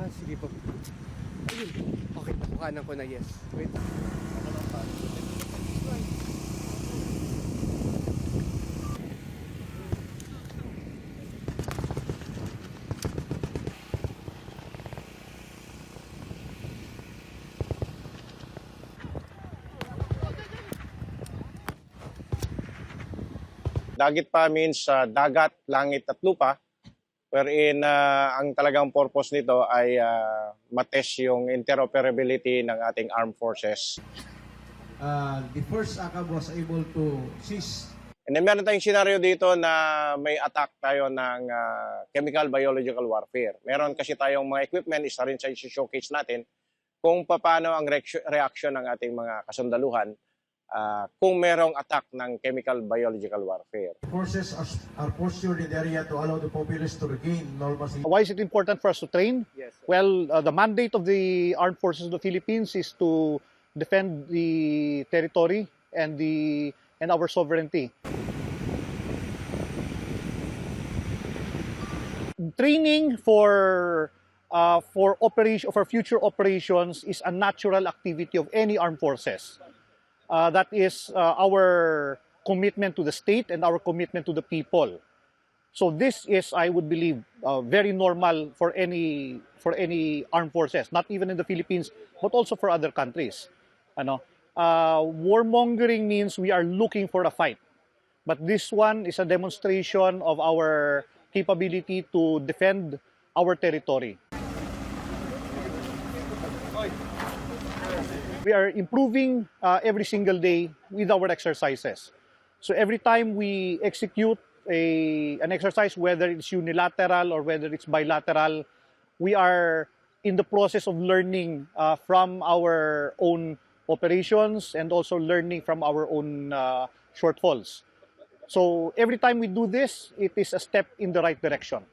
Sige po. Ayun. Okay, nakuhanan ko na, yes. Wait. Dagit pa means dagat, langit at lupa, wherein ang talagang purpose nito ay matest yung interoperability ng ating armed forces. The first ACAB was able to seize. And then meron tayong scenario dito na may attack tayo ng chemical biological warfare. Meron kasi tayong mga equipment, isa rin sa showcase natin kung paano ang reaction ng ating mga kasundaluhan kung merong attack ng chemical biological warfare. Forces are postured in the area to allow the populace to regain normalcy. Why is it important for us to train? Yes, sir. Well, the mandate of the Armed Forces of the Philippines is to defend the territory and our sovereignty. Training for future operations is a natural activity of any armed forces. That is our commitment to the state and our commitment to the people. So this is, I would believe, very normal for any armed forces, not even in the Philippines, but also for other countries. Warmongering means we are looking for a fight, but this one is a demonstration of our capability to defend our territory. We are improving every single day with our exercises. So every time we execute an exercise, whether it's unilateral or whether it's bilateral, we are in the process of learning from our own operations and also learning from our own shortfalls. So every time we do this, it is a step in the right direction.